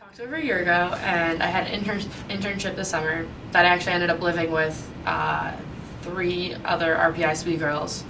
It was over a year ago, and I had an internship this summer that I actually ended up living with 3 other RPI SWE girls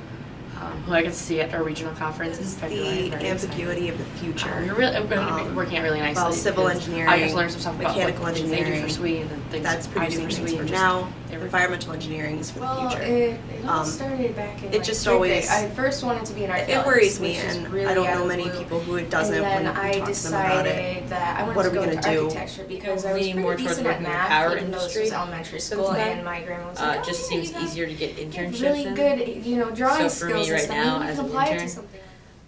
who I get to see at our regional conference in February. The ambiguity of the future. We're going to be working out really nicely. Well, civil engineering, I just learned some stuff about mechanical what engineering, they do for SWE and the things that's producing I do for things SWE. for now. Environmental engineering is for the future. It all started back in it just always. I first wanted to be an archaeologist. It worries me, and really I don't know many people who it doesn't. And then when I we talk to them about it. decided that I wanted What to are we go gonna into do? architecture because I was Leaning more pretty towards decent at working in the math, power even though this was industry elementary school, and my grandma was like, just seems easier to get internships really in. good, drawing So for me skills right and stuff. now, Maybe you as can an apply it to intern, something.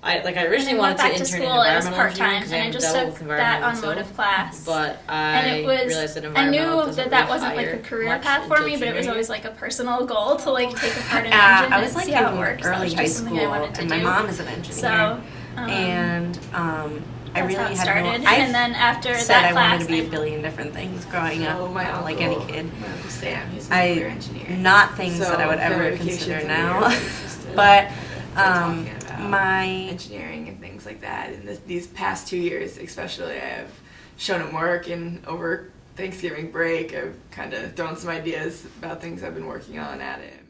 I originally wanted to back to intern in school and it was environmental part-time, engineering and I because just I took doubled that environmental automotive class. But And I it was, realized that I environmental knew doesn't that really wasn't like a hire career much path for until me, but it was junior always year. like a personal goal to like take apart an engine I was and like see how in it works. That early was high just something I school, wanted to and do. my mom is an engineer, So, and I that's really how it had started. no. I And then after said that I class, wanted to be a billion different things growing up, like any kid. My uncle Sam, he's a nuclear engineer. Not things So, that I would ever verifications consider and now, verifications to- but we're talking about my engineering and things like that. And these past 2 years, especially, I have shown him work, and over Thanksgiving break, I've kind of thrown some ideas about things I've been working on at him.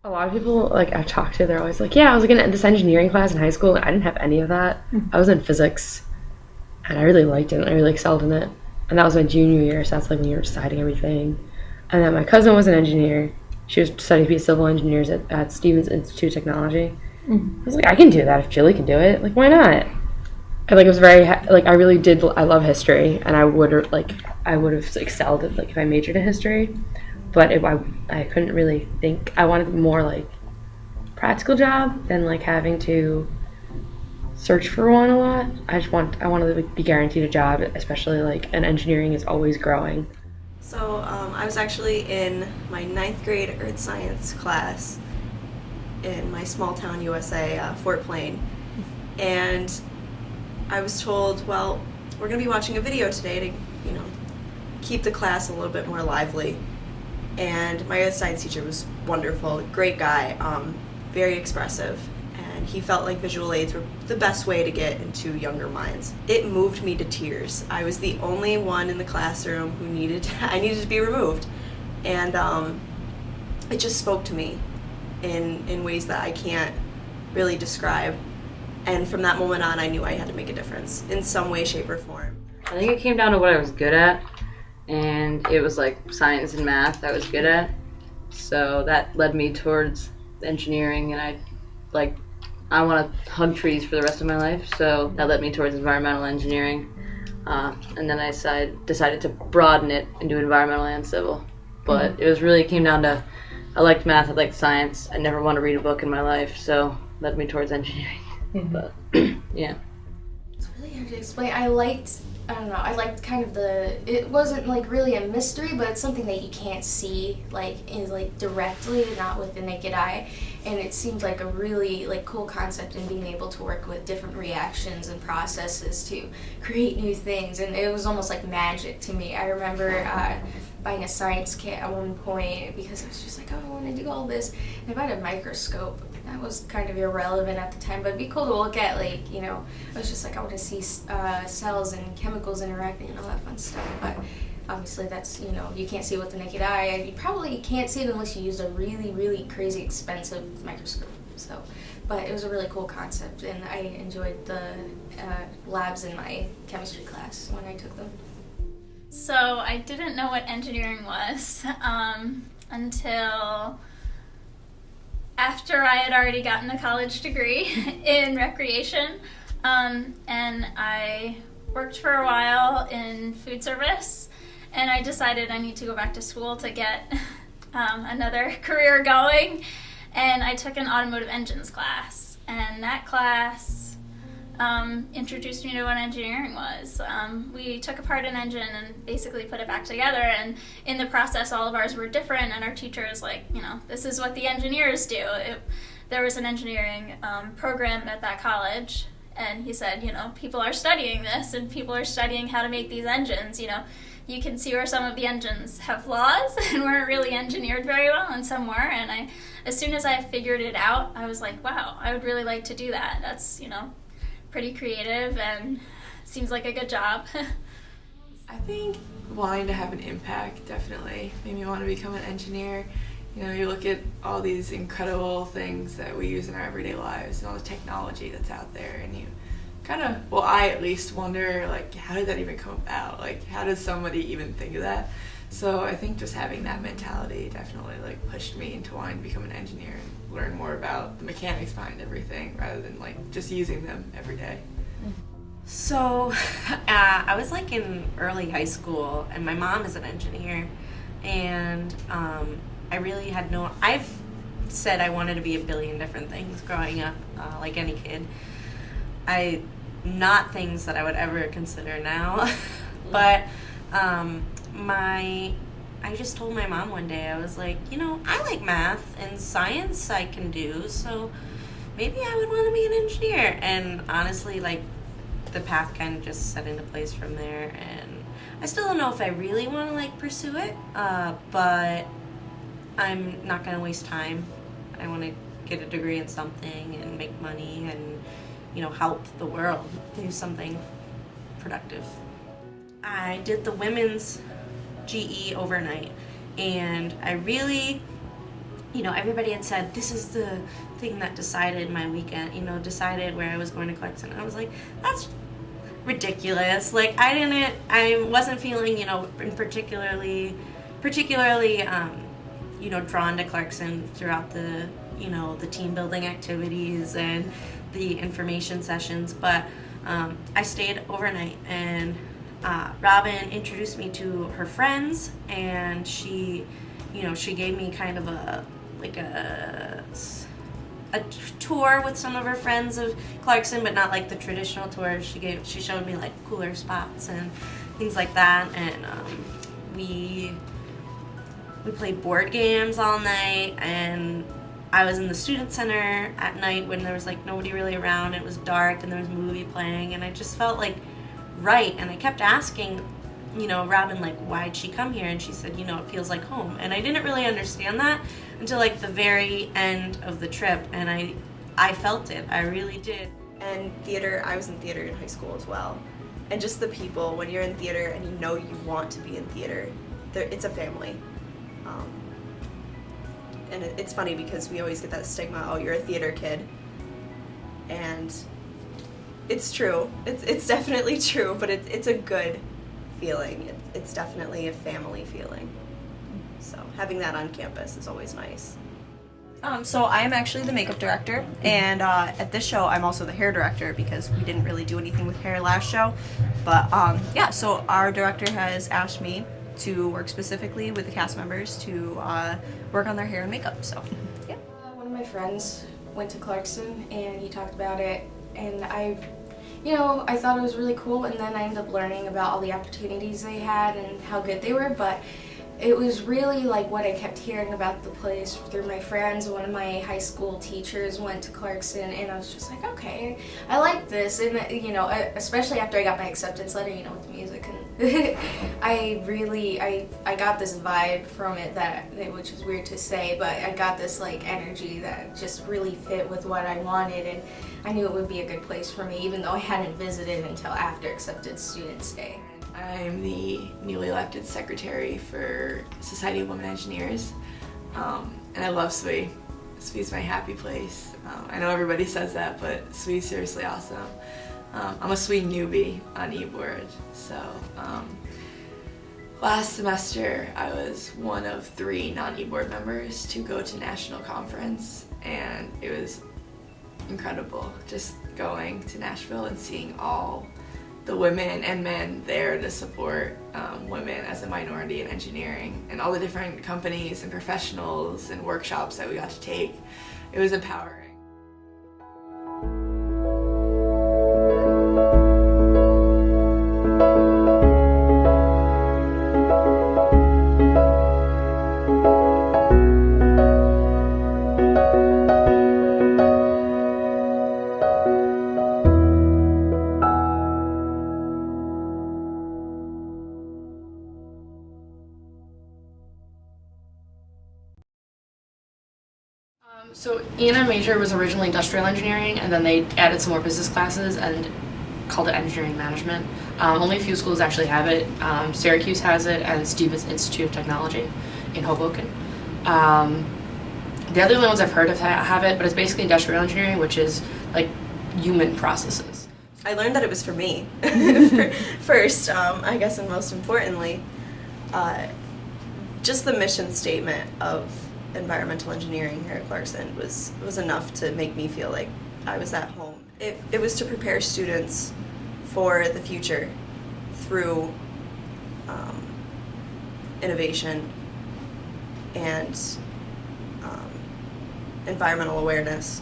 A lot of people like I've talked to, they're always like, yeah, I was looking at this engineering class in high school, and I didn't have any of that. I was in physics, and I really liked it, and I really excelled in it. And that was my junior year, so that's like when you were deciding everything. And then my cousin was an engineer. She was studying to be a civil engineer at Stevens Institute of Technology. I was like, I can do that if Jilly can do it. Like, why not? And like it was very like I really did. I love history, and I would have excelled at like if I majored in history. But if I couldn't really think. I wanted more like practical job than like having to search for one a lot. I wanted to be guaranteed a job, especially like and engineering is always growing. So I was actually in my 9th grade earth science class in my small town USA, Fort Plain, and I was told, well, we're going to be watching a video today to, keep the class a little bit more lively. And my earth science teacher was wonderful, great guy, very expressive, and he felt like visual aids were the best way to get into younger minds. It moved me to tears. I was the only one in the classroom who I needed to be removed. And it just spoke to me in ways that I can't really describe. And from that moment on, I knew I had to make a difference in some way, shape, or form. I think it came down to what I was good at, and it was like science and math I was good at. So that led me towards engineering, and I want to hug trees for the rest of my life, so that led me towards environmental engineering. And then I decided to broaden it into environmental and civil. But it came down to, I liked math, I liked science, I never wanted to read a book in my life, so led me towards engineering. But yeah. It's really hard to explain. I liked I don't know, I liked kind of it wasn't like really a mystery, but it's something that you can't see like directly, not with the naked eye. And it seemed like a really like cool concept in being able to work with different reactions and processes to create new things. And it was almost like magic to me. I remember buying a science kit at one point because I was just like, oh, I want to do all this. And I bought a microscope. That was kind of irrelevant at the time, but it'd be cool to look at, like, you know, I was just like, I want to see cells and chemicals interacting and all that fun stuff. But obviously that's, you know, you can't see it with the naked eye. You probably can't see it unless you use a really, really crazy expensive microscope. So, but it was a really cool concept, and I enjoyed the labs in my chemistry class when I took them. So I didn't know what engineering was until after I had already gotten a college degree in recreation, and I worked for a while in food service, and I decided I need to go back to school to get another career going, and I took an automotive engines class, and that class introduced me to what engineering was. We took apart an engine and basically put it back together, and in the process all of ours were different, and our teacher was like, you know, this is what the engineers do. There was an engineering program at that college, and he said, you know, people are studying this and people are studying how to make these engines. You know, you can see where some of the engines have flaws and weren't really engineered very well, and some were, and as soon as I figured it out, I was like, wow, I would really like to do that. That's, you know, pretty creative and seems like a good job. I think wanting to have an impact definitely made me want to become an engineer. You know, you look at all these incredible things that we use in our everyday lives and all the technology that's out there, and you kind of, well, I at least wonder, like, how did that even come about? Like, how does somebody even think of that? So I think just having that mentality definitely like pushed me into wanting to become an engineer and learn more about the mechanics behind everything rather than like just using them every day. So I was like in early high school, and my mom is an engineer, and I really had I've said I wanted to be a billion different things growing up, like any kid. Not things that I would ever consider now, but I just told my mom one day, I was like, you know, I like math and science I can do, so maybe I would want to be an engineer. And honestly, like, the path kind of just set into place from there, and I still don't know if I really want to like pursue it, but I'm not going to waste time. I want to get a degree in something and make money and, you know, help the world do something productive. I did the women's GE overnight, and I really, you know, everybody had said this is the thing that decided my weekend, you know, decided where I was going to Clarkson. I was like, that's ridiculous. Like, I wasn't feeling, you know, particularly, you know, drawn to Clarkson throughout the, you know, the team building activities and the information sessions, but I stayed overnight, and Robin introduced me to her friends, and she, you know, she gave me kind of a tour with some of her friends of Clarkson, but not like the traditional tour. She showed me like cooler spots and things like that, and we played board games all night, and I was in the student center at night when there was like nobody really around. It was dark and there was a movie playing, and I just felt like right. And I kept asking, you know, Robin, like, why'd she come here? And she said, you know, it feels like home. And I didn't really understand that until like the very end of the trip, and I felt it. I really did. And theater, I was in theater in high school as well. And just the people, when you're in theater and you know you want to be in theater, it's a family. And it's funny because we always get that stigma, oh, you're a theater kid. And it's true. It's definitely true, but it's a good feeling. It's definitely a family feeling. So having that on campus is always nice. So I'm actually the makeup director, and at this show I'm also the hair director because we didn't really do anything with hair last show. But yeah, so our director has asked me to work specifically with the cast members to work on their hair and makeup, so yeah. One of my friends went to Clarkson, and he talked about it, and I thought it was really cool, and then I ended up learning about all the opportunities they had and how good they were, but it was really like what I kept hearing about the place through my friends. One of my high school teachers went to Clarkson, and I was just like, okay, I like this. And especially after I got my acceptance letter, with music, and I got this vibe from it which is weird to say, but I got this like energy that just really fit with what I wanted, and I knew it would be a good place for me, even though I hadn't visited until after Accepted Students Day. I'm the newly elected secretary for Society of Women Engineers, and I love SWE. SWE's my happy place. I know everybody says that, but SWE's seriously awesome. I'm a SWE newbie on e-board, so last semester I was one of 3 non-e-board members to go to national conference, and it was incredible just going to Nashville and seeing all the women and men there to support women as a minority in engineering, and all the different companies and professionals and workshops that we got to take. It was empowering. So E&M major was originally industrial engineering, and then they added some more business classes and called it engineering management. Only a few schools actually have it. Syracuse has it, and Stevens Institute of Technology in Hoboken. The other ones I've heard of have it, but it's basically industrial engineering, which is like human processes. I learned that it was for me first, I guess, and most importantly, just the mission statement of environmental engineering here at Clarkson was enough to make me feel like I was at home. It was to prepare students for the future through innovation and environmental awareness.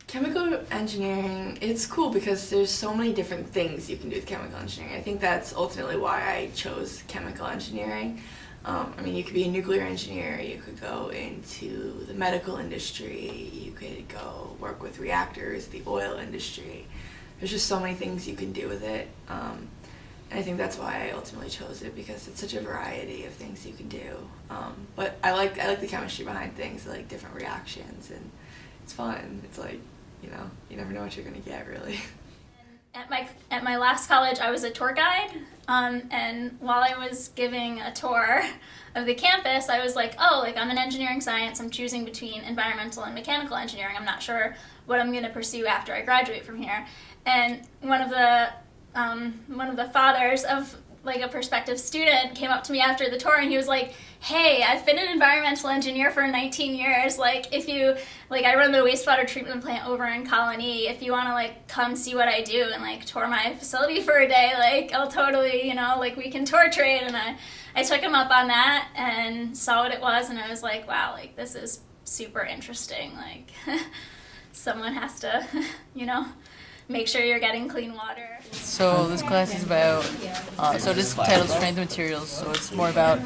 Chemical engineering, it's cool because there's so many different things you can do with chemical engineering. I think that's ultimately why I chose chemical engineering. You could be a nuclear engineer, you could go into the medical industry, you could go work with reactors, the oil industry. There's just so many things you can do with it. And I think that's why I ultimately chose it, because it's such a variety of things you can do. But I like the chemistry behind things, I like different reactions, and it's fun. It's like, you never know what you're gonna get, really. At my last college, I was a tour guide, and while I was giving a tour of the campus, I was like, I'm in engineering science, I'm choosing between environmental and mechanical engineering, I'm not sure what I'm going to pursue after I graduate from here. And one of the fathers of like a prospective student came up to me after the tour, and he was like, hey, I've been an environmental engineer for 19 years. If you, I run the wastewater treatment plant over in Colony. If you want to, come see what I do and, tour my facility for a day, I'll totally, we can tour trade. And I took him up on that and saw what it was, and I was like, wow, this is super interesting. Someone has to, make sure you're getting clean water. So this class is about, so this is titled Strength Materials, so it's more about,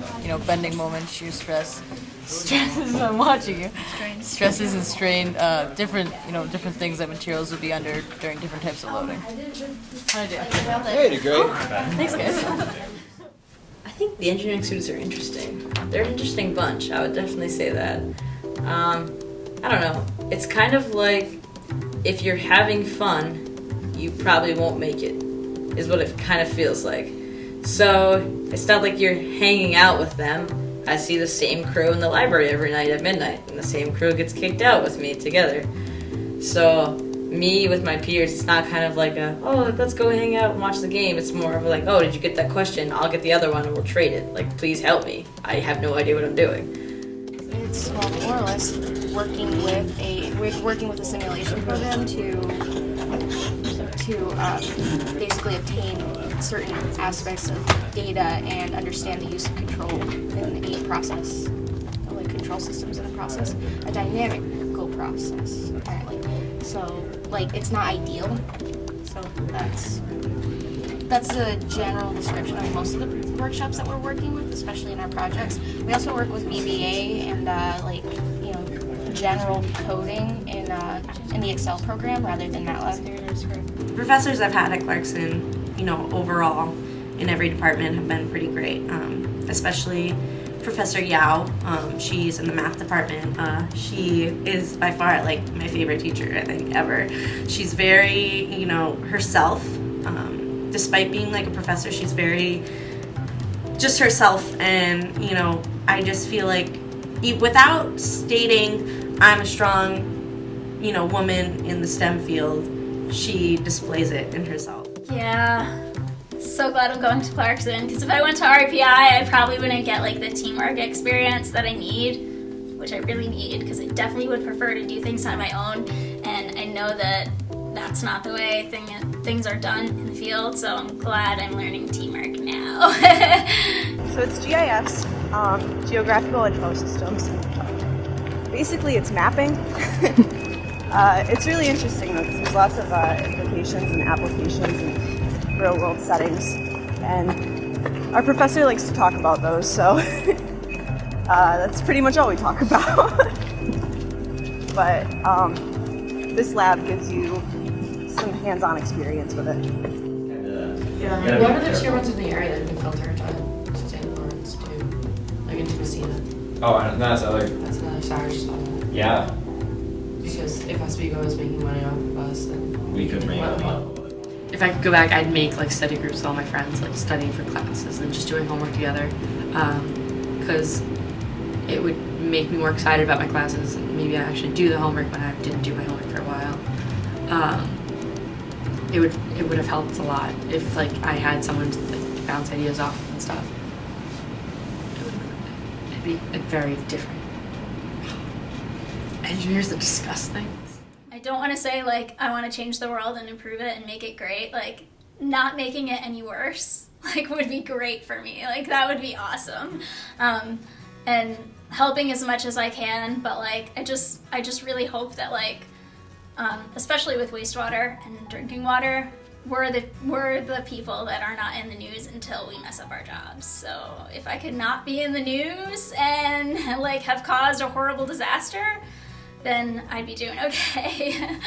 bending moments, shear stress, stresses, I'm watching you, stresses and strain, different things that materials will be under during different types of loading. How'd I do? Hey, you did great. Thanks, guys. I think the engineering students are interesting. They're an interesting bunch, I would definitely say that. I don't know, it's kind of like if you're having fun, you probably won't make it, is what it kind of feels like. So it's not like you're hanging out with them. I see the same crew in the library every night at midnight, and the same crew gets kicked out with me together. So me with my peers, it's not kind of like let's go hang out and watch the game. It's more of like, did you get that question? I'll get the other one and we'll trade it. Please help me. I have no idea what I'm doing. It's more or less working with a simulation program to basically obtain certain aspects of data and understand the use of control in a process, control systems in a process, a dynamical process apparently. So it's not ideal. So that's the general description of most of the workshops that we're working with, especially in our projects. We also work with VBA and general coding in the Excel program rather than MATLAB. Professors I've had at Clarkson, overall in every department have been pretty great, especially Professor Yao. She's in the math department. She is by far like my favorite teacher, I think, ever. She's very, herself. Despite being like a professor, she's very just herself, and I just feel like without stating I'm a strong, woman in the STEM field, she displays it in herself. Yeah. So glad I'm going to Clarkson, because if I went to RPI, I probably wouldn't get like the teamwork experience that I need, which I really need, because I definitely would prefer to do things on my own, and I know that that's not the way things are done in the field, so I'm glad I'm learning teamwork now. So it's GIS, Geographical Info Systems. Basically, it's mapping. It's really interesting though, because there's lots of implications and applications in real-world settings, and our professor likes to talk about those, so that's pretty much all we talk about. But this lab gives you some hands-on experience with it. Yeah, what are the tier ones in the area that you can filter to St. Lawrence too? Like into Messina? Oh, and that's another. That's another side, I just thought of that. Yeah. Because if Oswego is making money off of us, then We could make money. If I could go back, I'd make like study groups with all my friends, like studying for classes and just doing homework together, because it would make me more excited about my classes, and maybe I actually do the homework when I didn't do my homework for a while. It would have helped a lot if like I had someone to like bounce ideas off of and stuff. It'd be very different. Engineers that discuss things. I don't want to say like I want to change the world and improve it and make it great. Like not making it any worse like would be great for me. Like that would be awesome. And helping as much as I can, but like I just really hope that like especially with wastewater and drinking water, we're the people that are not in the news until we mess up our jobs. So if I could not be in the news and like have caused a horrible disaster, then I'd be doing okay.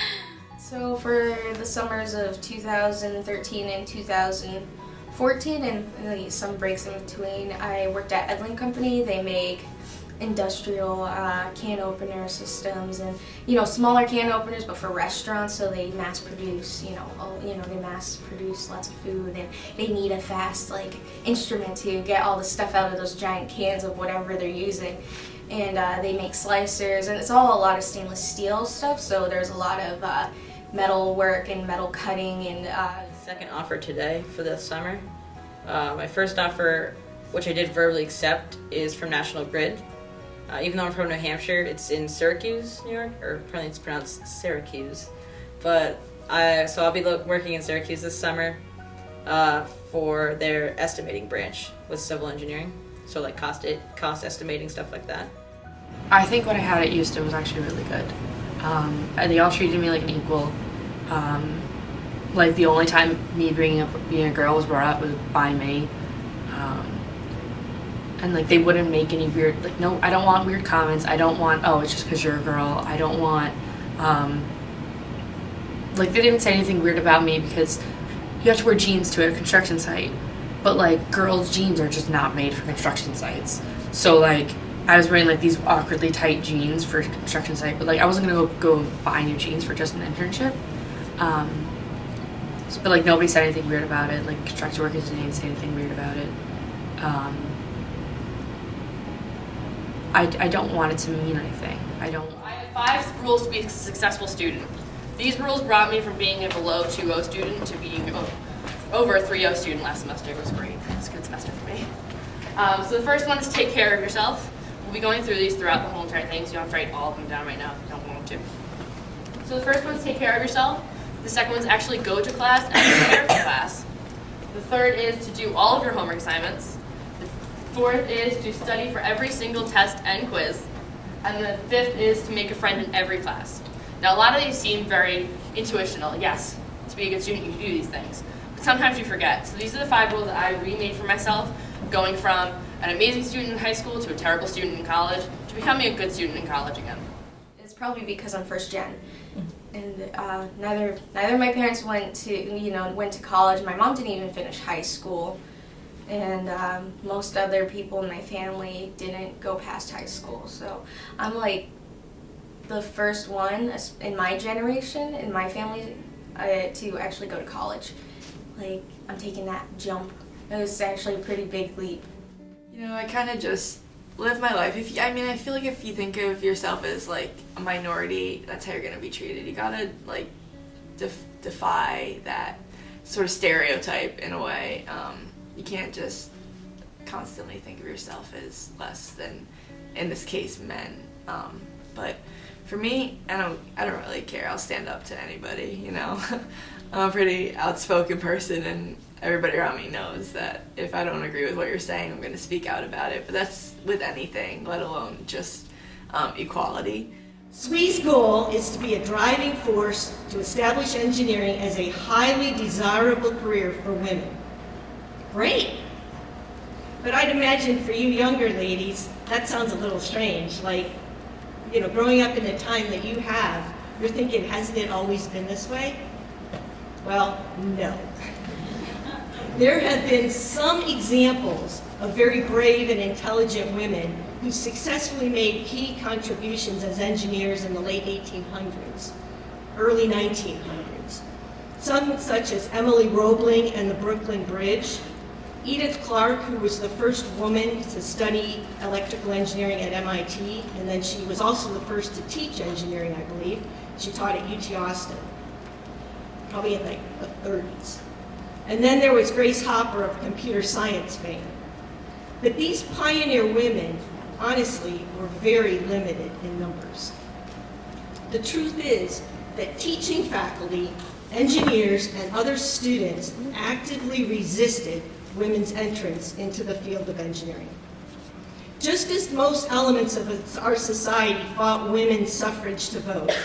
So for the summers of 2013 and 2014 and some breaks in between, I worked at Edlin Company. They make industrial can opener systems and smaller can openers, but for restaurants. So they mass produce they mass produce lots of food, and they need a fast instrument to get all the stuff out of those giant cans of whatever they're using. And they make slicers, and it's all a lot of stainless steel stuff. So there's a lot of metal work and metal cutting and. Second offer today for the summer. My first offer, which I did verbally accept, is from National Grid. Even though I'm from New Hampshire, it's in Syracuse, New York, or probably it's pronounced Syracuse. But so I'll be working in Syracuse this summer for their estimating branch with civil engineering. So like cost estimating, stuff like that. I think what I had at Houston was actually really good. They all treated me like an equal. Like the only time me bringing up being a girl was brought up was by me. And like they wouldn't make any weird, no, I don't want weird comments. I don't want, oh, it's just because you're a girl. I don't want, they didn't say anything weird about me because you have to wear jeans to a construction site. But like girls' jeans are just not made for construction sites. So like I was wearing like these awkwardly tight jeans for a construction site, but like I wasn't gonna go buy new jeans for just an internship. But like nobody said anything weird about it. Like construction workers didn't even say anything weird about it. I don't want it to mean anything. I have 5 rules to be a successful student. These rules brought me from being a below 2.0 student to being over a 3.0 student last semester. It was great. It was a good semester for me. So the first one is take care of yourself. We'll be going through these throughout the whole entire thing, so you don't have to write all of them down right now if you don't want to. So the first one is take care of yourself. The second one is actually go to class and prepare for class. The third is to do all of your homework assignments. The fourth is to study for every single test and quiz. And the fifth is to make a friend in every class. Now a lot of these seem very intuitional. Yes, to be a good student, you can do these things. But sometimes you forget. So these are the 5 rules that I remade for myself, going from an amazing student in high school to a terrible student in college to becoming a good student in college again. It's probably because I'm first gen, and neither of my parents went to college. My mom didn't even finish high school, and most other people in my family didn't go past high school. So I'm like the first one in my generation, in my family, to actually go to college. Like, I'm taking that jump. It was actually a pretty big leap. You know, I kind of just live my life. I feel like if you think of yourself as like a minority, that's how you're gonna be treated. You gotta like defy that sort of stereotype in a way. You can't just constantly think of yourself as less than, in this case, men. But for me, I don't really care. I'll stand up to anybody. You know, I'm a pretty outspoken person, and everybody around me knows that if I don't agree with what you're saying, I'm going to speak out about it. But that's with anything, let alone just equality. SWE's goal is to be a driving force to establish engineering as a highly desirable career for women. Great! But I'd imagine for you younger ladies, that sounds a little strange. Like, you know, growing up in the time that you have, you're thinking, hasn't it always been this way? Well, no. There have been some examples of very brave and intelligent women who successfully made key contributions as engineers in the late 1800s, early 1900s. Some such as Emily Roebling and the Brooklyn Bridge, Edith Clark, who was the first woman to study electrical engineering at MIT, and then she was also the first to teach engineering, I believe. She taught at UT Austin, probably in like the 30s. And then there was Grace Hopper of computer science fame. But these pioneer women, honestly, were very limited in numbers. The truth is that teaching faculty, engineers, and other students actively resisted women's entrance into the field of engineering. Just as most elements of our society fought women's suffrage to vote,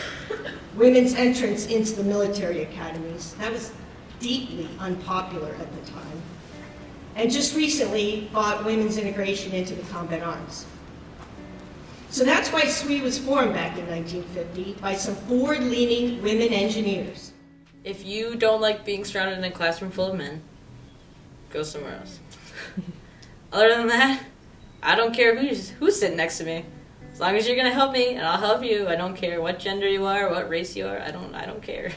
women's entrance into the military academies, that was deeply unpopular at the time, and just recently fought women's integration into the combat arms. So that's why SWE was formed back in 1950 by some forward-leaning women engineers. If you don't like being surrounded in a classroom full of men, go somewhere else. Other than that, I don't care who's sitting next to me. As long as you're gonna help me and I'll help you, I don't care what gender you are, what race you are, I don't care.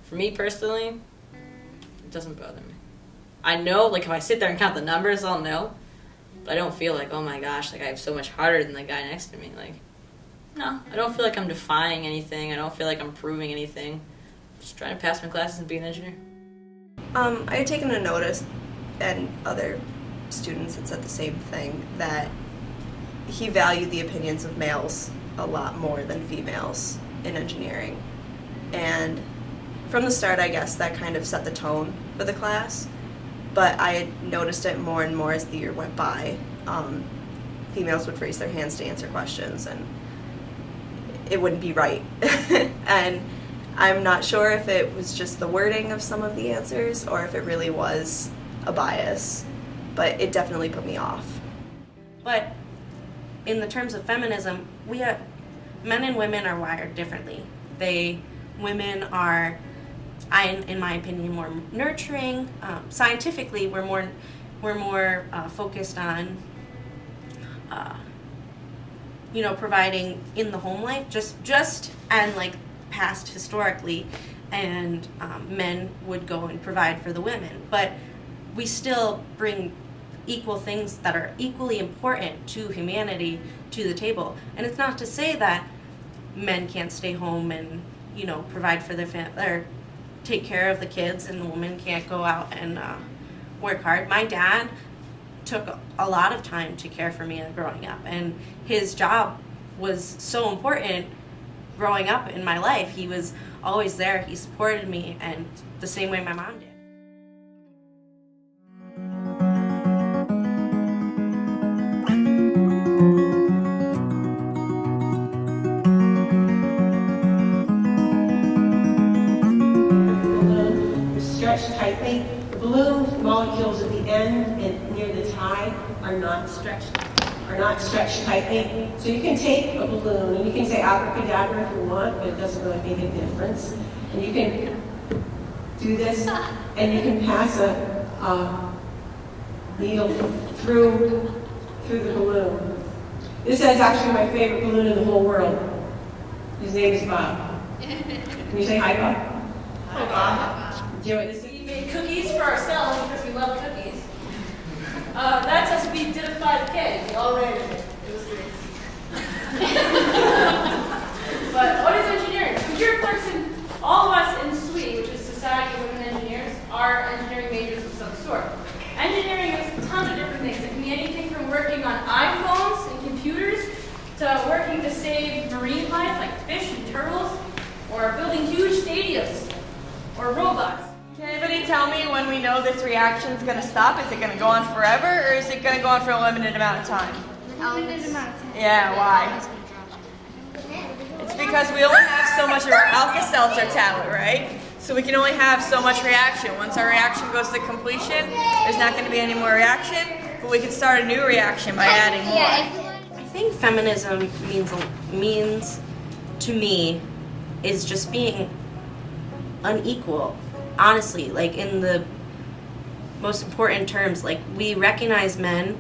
For me personally, it doesn't bother me. I know, like if I sit there and count the numbers, I'll know. But I don't feel like, oh my gosh, like I have so much harder than the guy next to me. Like, no, I don't feel like I'm defying anything. I don't feel like I'm proving anything. I'm just trying to pass my classes and be an engineer. I had taken a notice, and other students had said the same thing, that he valued the opinions of males a lot more than females in engineering. And from the start, I guess, that kind of set the tone for the class. But I had noticed it more and more as the year went by. Females would raise their hands to answer questions, and it wouldn't be right. And I'm not sure if it was just the wording of some of the answers or if it really was a bias, but it definitely put me off. But in the terms of feminism, men and women are wired differently. Women are, in my opinion, more nurturing. Scientifically, we're more focused on, providing in the home life, just and like past historically, and men would go and provide for the women. But we still bring equal things that are equally important to humanity to the table. And it's not to say that men can't stay home and, provide for their family or take care of the kids, and the woman can't go out and work hard. My dad took a lot of time to care for me growing up, and his job was so important growing up in my life. He was always there. He supported me, and the same way my mom did. are not stretched tightly. So you can take a balloon and you can say abracadabra if you want, but it doesn't really make a difference. And you can do this, and you can pass a needle through the balloon. This is actually my favorite balloon in the whole world. His name is Bob. Can you say hi, Bob? Hi, Bob. Do it. We made cookies for ourselves because we love cookies. That's us. We did a 5K. We all ran it. It was great. But what is engineering? So here at Clarkson, all of us in SWE, which is Society of Women Engineers, are engineering majors of some sort. Engineering is a ton of different things. It can be anything from working on iPhones and computers to working to save marine life like fish and turtles, or building huge stadiums, or robots. Can anybody tell me when we know this reaction is going to stop? Is it going to go on forever, or is it going to go on for a limited amount of time? Limited amount of time. Yeah, why? It's because we only have so much of our Alka-Seltzer tablet, right? So we can only have so much reaction. Once our reaction goes to completion, there's not going to be any more reaction, but we can start a new reaction by adding more. I think feminism means to me is just being unequal. Honestly, like in the most important terms, like we recognize men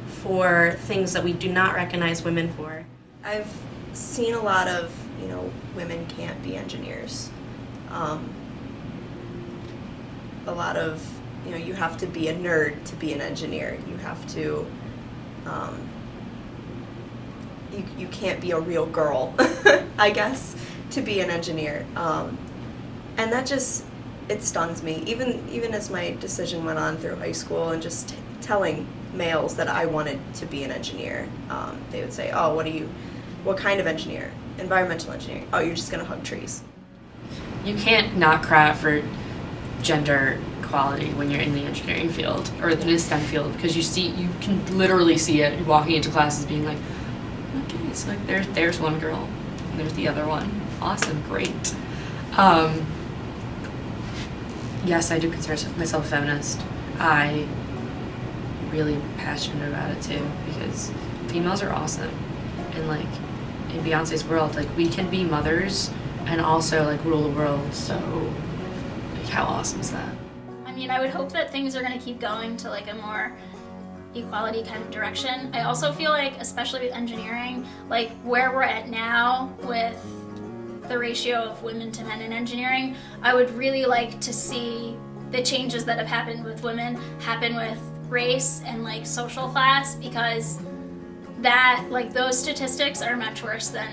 for things that we do not recognize women for. I've seen a lot of, women can't be engineers. A lot of, you have to be a nerd to be an engineer. You have to, you can't be a real girl, I guess, to be an engineer. And that just, it stuns me. Even as my decision went on through high school and just telling males that I wanted to be an engineer, they would say, oh, what kind of engineer? Environmental engineering. Oh, you're just gonna hug trees. You can't not cry out for gender equality when you're in the engineering field or in the STEM field, because you can literally see it walking into classes being like, okay, so like there's one girl and there's the other one. Awesome, great. Yes, I do consider myself a feminist. I really passionate about it too, because females are awesome, and like in Beyonce's world, like we can be mothers and also like rule the world. So like, how awesome is that? I mean, I would hope that things are going to keep going to like a more equality kind of direction. I also feel like, especially with engineering, like where we're at now with the ratio of women to men in engineering, I would really like to see the changes that have happened with women happen with race and like social class, because that, like, those statistics are much worse than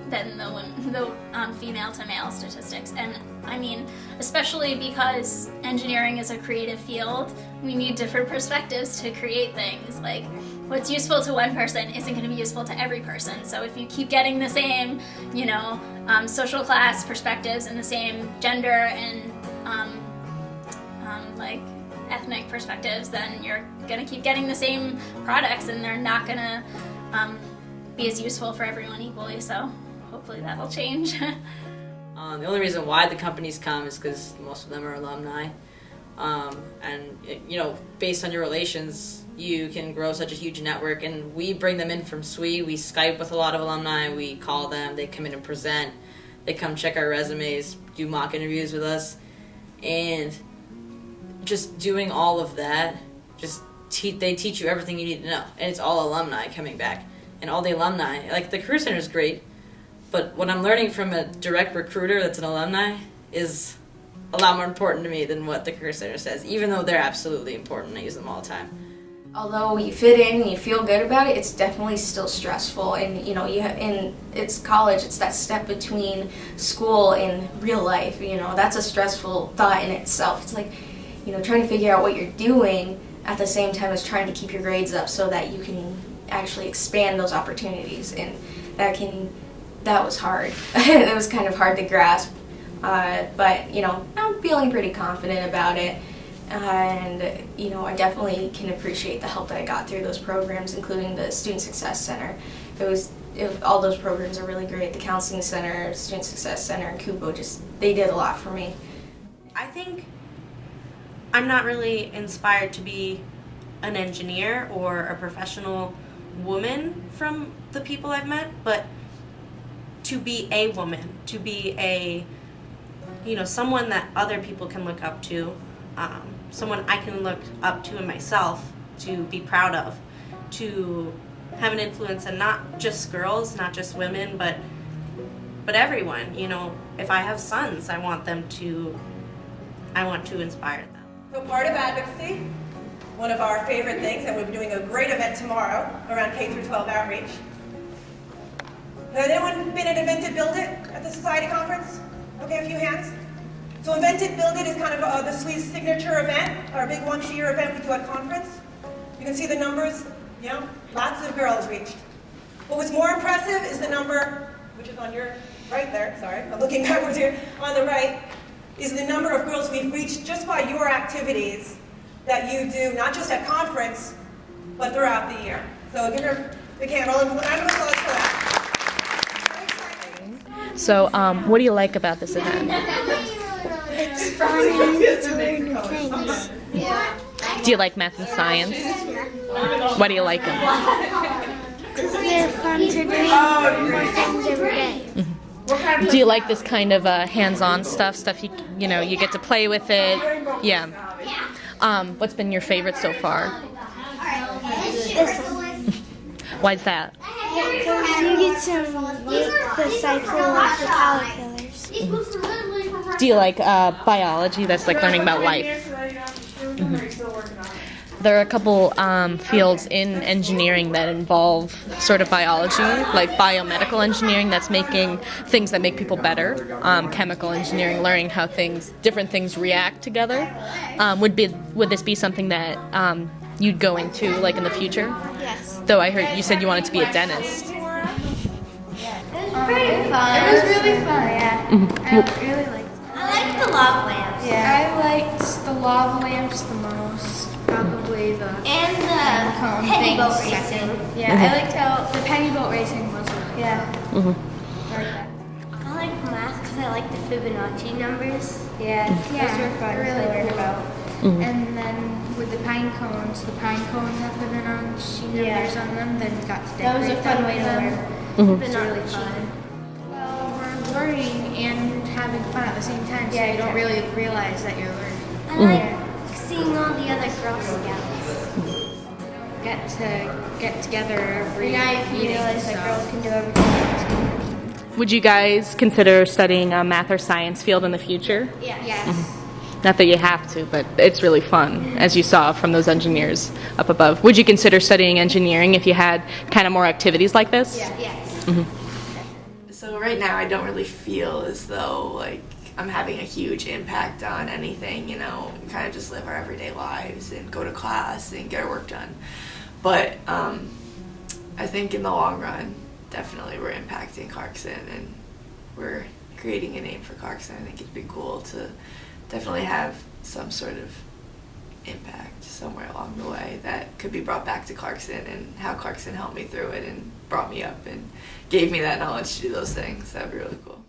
the female to male statistics. And I mean, especially because engineering is a creative field, we need different perspectives to create things. Like, what's useful to one person isn't going to be useful to every person. So if you keep getting the same, social class perspectives and the same gender and like ethnic perspectives, then you're going to keep getting the same products, and they're not going to be as useful for everyone equally. So hopefully that'll change. The only reason why the companies come is because most of them are alumni. Based on your relations, you can grow such a huge network, and we bring them in from SWE. We Skype with a lot of alumni, we call them, they come in and present, they come check our resumes, do mock interviews with us, and just doing all of that, they teach you everything you need to know, and it's all alumni coming back. And all the alumni, like the Career Center is great, but what I'm learning from a direct recruiter that's an alumni is a lot more important to me than what the Career Center says, even though they're absolutely important. I use them all the time. Although you fit in and you feel good about it, it's definitely still stressful. And it's college, it's that step between school and real life. That's a stressful thought in itself. It's like, trying to figure out what you're doing at the same time as trying to keep your grades up so that you can actually expand those opportunities. And that was hard. It was kind of hard to grasp. But I'm feeling pretty confident about it. And, I definitely can appreciate the help that I got through those programs, including the Student Success Center. All those programs are really great. The Counseling Center, Student Success Center, and Kubo, they did a lot for me. I think I'm not really inspired to be an engineer or a professional woman from the people I've met, but to be a woman, to be a, someone that other people can look up to, someone I can look up to in myself, to be proud of, to have an influence in not just girls, not just women, but everyone. If I have sons, I want to inspire them. So part of advocacy, one of our favorite things, and we'll be doing a great event tomorrow around K through 12 outreach. Has anyone been at Invent It, Build It at the Society Conference? Okay, a few hands. So Invent It, Build It is kind of the SWE's signature event, our big once-a-year event we do at conference. You can see the numbers, lots of girls reached. What was more impressive is the number, which is on your right there, sorry, I'm looking backwards here, on the right, is the number of girls we've reached just by your activities that you do, not just at conference, but throughout the year. So give her a big hand, round of applause for that. So, what do you like about this event? It's fun and to learn new things. Do you like math and science? Why do you like them? Because they're fun to do more things every day. Do you like this kind of hands-on stuff you get to play with it? Yeah. What's been your favorite so far? This one. Why's that? Because you get to make the cycle of the caterpillars. Do you like biology? That's like learning about life. There are a couple fields in engineering that involve sort of biology, like biomedical engineering, that's making things that make people better. Chemical engineering, learning how different things react together. Would this be something that you'd go into, like, in the future? Yes. Though I heard you said you wanted to be a dentist. It was pretty fun. It was really fun, yeah. I really liked it. I liked the lava lamps. Yeah. I liked the lava lamps the most. Probably the penny boat racing. Yeah, I liked how the penny boat racing was really fun. I liked math because I liked the Fibonacci numbers. Yeah, those were fun to learn about. And then with the pine cones have Fibonacci numbers on them. Then we got to decorate. That was a fun way to learn. It's really fun. Well, we're learning and having fun at the same time, so you don't really realize that you're learning. I like seeing all the other Girl Scouts. Get together every Now you can realize that girls can do everything. Would you guys consider studying a math or science field in the future? Yes. Not that you have to, but it's really fun, as you saw from those engineers up above. Would you consider studying engineering if you had kind of more activities like this? Yes. So right now I don't really feel as though like I'm having a huge impact on anything, we kind of just live our everyday lives and go to class and get our work done. But I think in the long run, definitely we're impacting Clarkson and we're creating a name for Clarkson. I think it'd be cool to definitely have some sort of impact somewhere along the way that could be brought back to Clarkson, and how Clarkson helped me through it and brought me up and gave me that knowledge to do those things. That'd be really cool.